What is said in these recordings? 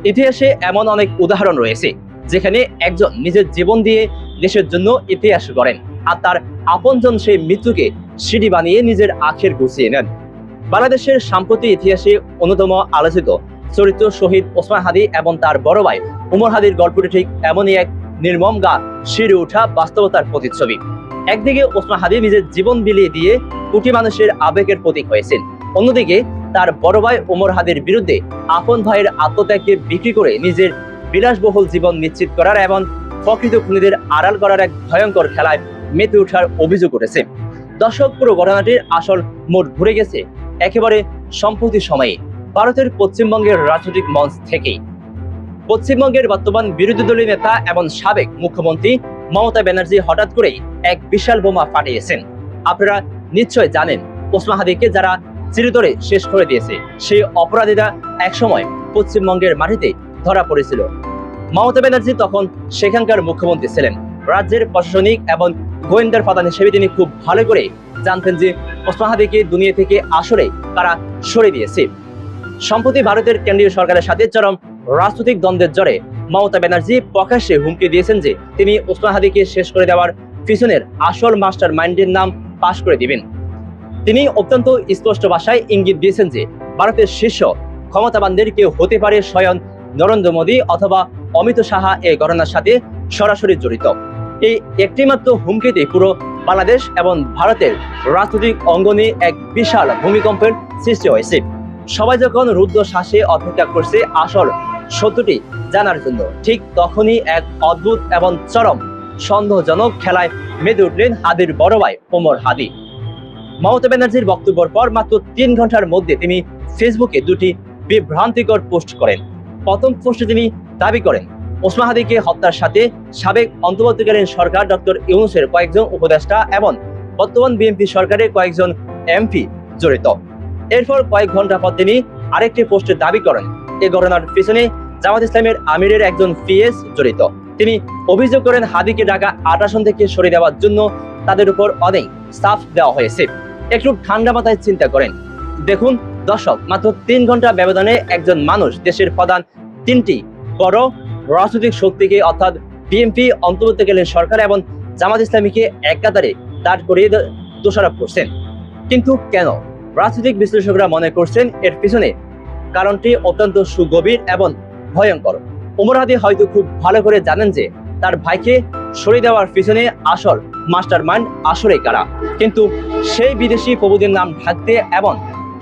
ইতিহাসে এমন অনেক উদাহরণ রয়েছে যেখানে একজন নিজের জীবন দিয়ে দেশের জন্য ইতিহাস গড়েন, আর তার আপনজন সেই মৃত্যুকে সিঁড়ি বানিয়ে নিজের আখের গুছিয়ে নেন। বাংলাদেশের সাম্প্রতিক ইতিহাসে অন্যতম আলোচিত চরিত্র শহীদ ওসমান হাদি এবং তার বড় ভাই ওমর হাদির গল্পটি ঠিক এমনই এক নির্মম গা শিরে ওঠা বাস্তবতার প্রতিচ্ছবি। একদিকে ওসমান হাদি নিজের জীবন বিলিয়ে দিয়ে কোটি মানুষের আবেগের প্রতীক হয়েছেন, অন্যদিকে তার বড় ভাই ওমর হাদির বিরুদ্ধে আপন ভাইয়ের আত্মত্যাগকে বিক্রি করে নিজের বিলাসবহুল জীবন নিশ্চিত করার এবং প্রকৃত খুনিদের আড়াল করার এক ভয়ঙ্কর খেলায় মেতে ওঠার অভিযোগ উঠেছে। দর্শক, পুরো ঘটনাটির আসল মোড় ঘুরে গেছে একেবারে সম্প্রতি সময়ে ভারতের পশ্চিমবঙ্গের রাজনৈতিক মঞ্চ থেকেই। পশ্চিমবঙ্গের বর্তমান বিরোধী দলীয় নেতা এবং সাবেক মুখ্যমন্ত্রী মমতা ব্যানার্জি হঠাৎ করেই এক বিশাল বোমা ফাটিয়েছেন। আপনারা নিশ্চয় জানেন, ওসমান হাদিকে যারা চিরতরে শেষ করে দিয়েছে সেই অপরাধীরা একসময় পশ্চিমবঙ্গের মাটিতে ধরা পড়েছিল। মমতা ব্যানার্জি তখন সেখানকার মুখ্যমন্ত্রী ছিলেন। রাজ্যের প্রশাসনিক এবং গোয়েন্দার প্রধান হিসেবে তিনি খুব ভালো করে জানতেন যে ওসমান হাদিকে দুনিয়া থেকে আসলে কারা সরে দিয়েছে। সম্প্রতি ভারতের কেন্দ্রীয় সরকারের সাথে চরম রাজনৈতিক দ্বন্দ্বের জোরে মমতা ব্যানার্জি প্রকাশ্যে হুমকি দিয়েছেন যে তিনি ওসমান হাদিকে শেষ করে দেওয়ার পিছনের আসল মাস্টার মাইন্ডের নাম পাশ করে দিবেন। তিনি অত্যন্ত স্পষ্ট ভাষায় ইঙ্গিত দিয়েছেন যে ভারতের শীর্ষ ক্ষমতাবানদের কেউ হতে পারে স্বয়ং নরেন্দ্র মোদী অথবা অমিত শাহ এই ঘটনার সাথে সরাসরি জড়িত। এই একটিমাত্র হুমকিতে পুরো বাংলাদেশ এবং ভারতের রাজনৈতিক অঙ্গনে এক বিশাল ভূমিকম্পের সৃষ্টি হয়েছে। সবাই যখন রুদ্ধ শ্বাসে অপেক্ষা করছে আসল সত্যটি জানার জন্য, ঠিক তখনই এক অদ্ভুত এবং চরম সন্দেহজনক খেলায় মেতে উঠলেন হাদির বড় ভাই ওমর হাদি। মমতা ব্যানার্জির বক্তব্যের পর মাত্র 3 ঘন্টার মধ্যে তিনি ফেসবুকে দুটি বিভ্রান্তিকর পোস্ট করেন। প্রথম পোস্টে তিনি দাবি করেন ওসমান হাদিকে হত্যার সাথে সাবেক অন্তর্বর্তীকালীন সরকার ডক্টর ইউনূসের কয়েকজন উপদেষ্টা এবং বর্তমান বিএনপি সরকারের কয়েকজন এমপি জড়িত। এরপর কয়েক ঘন্টা পর তিনি আরেকটি পোস্টে দাবি করেন এই ঘটনার পিছনে জামাত ইসলামের আমিরের একজন পিএস জড়িত। তিনি অভিযোগ করেন হাদিকে ঢাকা 8 আসন থেকে সরিয়ে দেওয়ার জন্য তাদের উপর অনেক চাপ দেওয়া হয়েছে। একটু ঠান্ডা মাথায় চিন্তা করেন। দেখুন দর্শক, মাত্র 3 ঘন্টা ব্যবধানে একজন মানুষ দেশের প্রধান 3টি বড় রাজনৈতিক শক্তিকে অর্থাৎ বিএনপি, অন্তর্বর্তীকালীন সরকার এবং জামাত ইসলামীকে একাধারে দাঁড় করিয়ে দোষারোপ করছেন। কিন্তু কেন? রাজনৈতিক বিশ্লেষকরা মনে করছেন এর পিছনে কারণটি অত্যন্ত সুগভীর এবং ভয়ঙ্কর। ওমর হাদি হয়তো খুব ভালো করে জানেন যে তার ভাইকে সরিয়ে দেওয়ার পিছনে আসল মাস্টার মাইন্ড আসলে কারা, কিন্তু সেই বিদেশি প্রভুদের নাম ঢাকতে এবং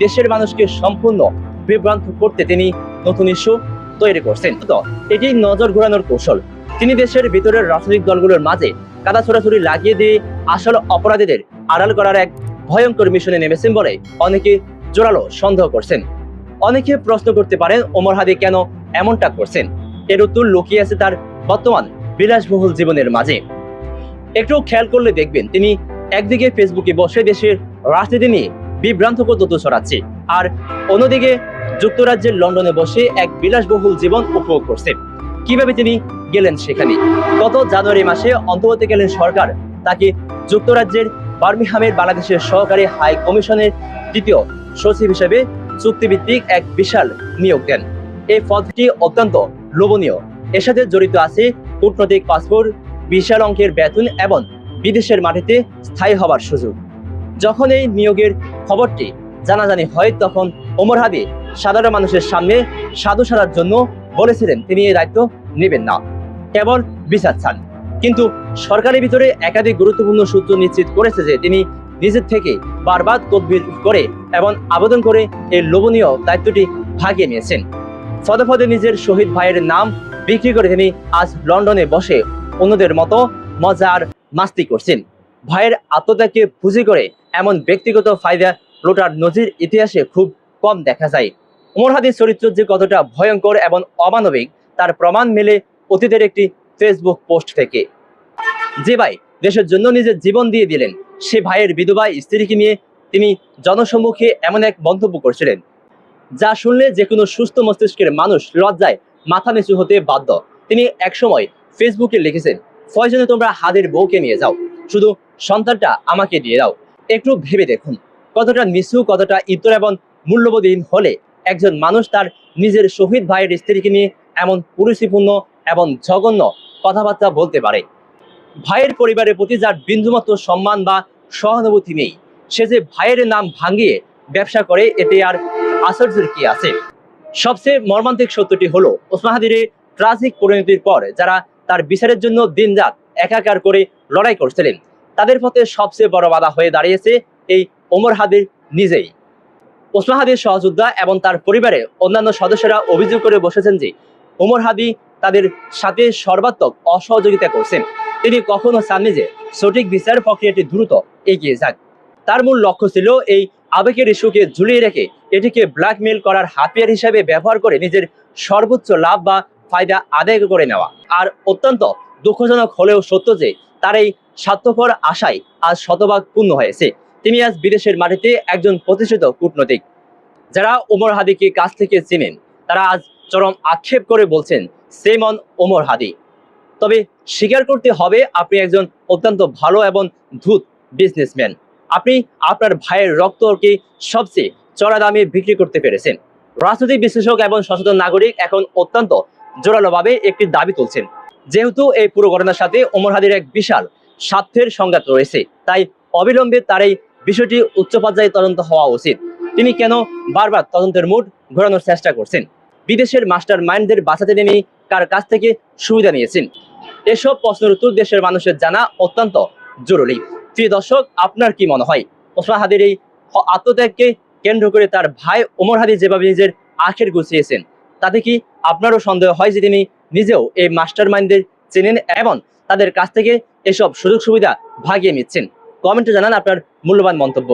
দেশের মানুষকে সম্পূর্ণ বিভ্রান্ত করতে তিনি নতুন ইস্যু তৈরি করছেন। তো এটি নজর ঘোরানোর কৌশল। তিনি দেশের ভিতরের রাজনৈতিক দলগুলোর মাঝে কাদা ছোড়াছুড়ি লাগিয়ে দিয়ে আসল অপরাধীদের আড়াল করার এক ভয়ঙ্কর মিশনে নেমেছেন বলে অনেকে জোরালো সন্দেহ করছেন। অনেকে প্রশ্ন করতে পারেন ওমর হাদি কেন এমনটা করছেন। এর উত্তর লুকিয়ে আছে তার বর্তমান বিলাসবহুল জীবনের মাঝে। একটু খেয়াল করলে দেখবেন তিনি একদিকে ফেসবুকে বসে দেশের রাজনীতি নিয়ে বিভ্রান্তকর তথ্য ছড়াচ্ছে, আর অন্যদিকে যুক্তরাজ্যের লন্ডনে বসে এক বিলাসবহুল জীবন উপভোগ করছে। কিভাবে তিনি গেলেন সেখানে? গত জানুয়ারি মাসে অন্তর্বর্তীকালীন সরকার তাকে যুক্তরাজ্যের বার্মিংহামের বাংলাদেশের সহকারী হাই কমিশনের 2য় সচিব হিসেবে চুক্তিভিত্তিক এক বিশাল নিয়োগ দেন। এই পদটি অত্যন্ত লোভনীয়। এর সাথে জড়িত আছে কূটনৈতিক পাসপোর্ট, বিশাল অঙ্কের বেতন এবং বিদেশের মাটিতে স্থায়ী হবার সুযোগ। যখন এই নিয়োগের খবরটি জানাজানি হয় তখন ওমর হাদি সাধারণ মানুষের সামনে সাধু সাজার জন্য বলেছিলেন তিনি এই দায়িত্ব নেবেন না, কেবল বিচার চান। কিন্তু সরকারের ভিতরে একাধিক গুরুত্বপূর্ণ সূত্র নিশ্চিত করেছে যে তিনি নিজের থেকে বারবার তদবির করে এবং আবেদন করে এই লোভনীয় দায়িত্বটি ভাগিয়ে নিয়েছেন। পদে পদে নিজের শহীদ ভাইয়ের নাম বিক্রি করে তিনি আজ লন্ডনে বসে অন্যদের মতো মজার মাস্তি করছেন। ভাইয়ের আত্মত্যাগকে পুঁজি করে এমন ব্যক্তিগত ফায়দা লোটার নজির ইতিহাসে খুব কম দেখা যায়। ওমর হাদির চরিত্র যে কতটা ভয়ঙ্কর এবং অমানবিক তার প্রমাণ মেলে অতীতের একটি ফেসবুক পোস্ট থেকে। যে ভাই দেশের জন্য নিজের জীবন দিয়ে দিলেন, সে ভাইয়ের বিধবা স্ত্রীকে নিয়ে তিনি জনসম্মুখে এমন এক মন্তব্য করছিলেন যা শুনলে যে কোনো সুস্থ মস্তিষ্কের মানুষ লজ্জায় মাথা নিচু হতে বাধ্য। তিনি একসময় ফেসবুকে লিখেছেন, প্রয়োজনে তোমরা হাদির বউকে নিয়ে যাও, শুধু সন্তানটা আমাকে দিয়ে দাও। একটু ভেবে দেখুন কতটা নিচু, কতটা ইতর এবং মূল্যবোধহীন হলে একজন মানুষ তার নিজের শহীদ ভাইয়ের স্ত্রীকে নিয়ে এমন কুরুচিপূর্ণ এবং জঘন্য কথাবার্তা বলতে পারে? ভাইয়ের পরিবারের প্রতি যার বিন্দুমাত্র সম্মান বা সহানুভূতি নেই, সে যে ভাইয়ের নাম ভাঙিয়ে ব্যবসা করে, এতে আর আশ্চর্যের কি আছে? সবচেয়ে মর্মান্তিক সত্যটি হলো, ওসমান হাদির এই ট্রাজিক পরিণতির পর যারা তার বিচারের জন্য দিনরাত একাকার করে লড়াই করছিলেন, তাদের পথে সবচেয়ে বড় বাধা হয়ে দাঁড়িয়েছে এই ওমর হাদির নিজেই। ওসমান হাদির সহযোদ্ধা এবং তার পরিবারের অন্যান্য সদস্যরা অভিযোগ করে বসেছেন যে ওমর হাদি তাদের সাথে সর্বাত্মক অসহযোগিতা করছেন। তিনি কখনো চাননি যে সঠিক বিচার প্রক্রিয়াটি দ্রুত এগিয়ে যাক। তার মূল লক্ষ্য ছিল এই আবেগের ইস্যুকে ঝুলিয়ে রেখে এটিকে ব্ল্যাকমেইল করার হাতিয়ার হিসেবে ব্যবহার করে নিজের সর্বোচ্চ লাভ বা ফায়দা আদায় করে নেওয়া। আর অত্যন্ত দুঃখজনক হলেও সত্য যে তার এই স্বার্থপর আশায় আজ শতভাগ পূর্ণ হয়েছে। তিনি আজ বিদেশের মাটিতে একজন প্রতিষ্ঠিত কূটনৈতিক। যারা ওমর হাদিকে কাছ থেকে চেনেন তারা আজ চরম আক্ষেপ করে বলছেন, সেম অন ওমর হাদি। তবে স্বীকার করতে হবে, আপনি একজন অত্যন্ত ভালো এবং ধূত বিজনেসম্যান। আপনি আপনার ভাইয়ের রক্তকে সবচেয়ে চড়া দামে বিক্রি করতে পেরেছেন। রাজনৈতিক বিশ্লেষক এবং সচেতন নাগরিক এখন অত্যন্ত জোরালোভাবে একটি দাবি তুলছেন, যেহেতু এই পুরো ঘটনার সাথে ওমর হাদির এক বিশাল স্বার্থের সংঘাত রয়েছে, তাই অবিলম্বে তার এই বিষয়টি উচ্চ পর্যায়ে তদন্ত হওয়া উচিত। তিনি কেন বারবার তদন্তের মুড ঘোরানোর চেষ্টা করছেন? বিদেশের মাস্টার মাইন্ডদের বাঁচাতে তিনি কার কাছ থেকে সুবিধা নিয়েছেন? এসব প্রশ্নের উত্তর দেশের মানুষের জানা অত্যন্ত জরুরি। প্রিয় দর্শক, আপনার কি মনে হয় ওসমান হাদির এই আত্মত্যাগকে কেন্দ্র করে তার ভাই ওমর হাদি যেভাবে নিজের আখের গুছিয়েছেন, তাতে কি আপনারও সন্দেহ হয় যে তিনি নিজেও এই মাস্টার মাইন্ডদের চেনেন এবং তাদের কাছ থেকে এসব সুযোগ সুবিধা ভাগিয়ে নিচ্ছেন? কমেন্টে জানান আপনার মূল্যবান মন্তব্য।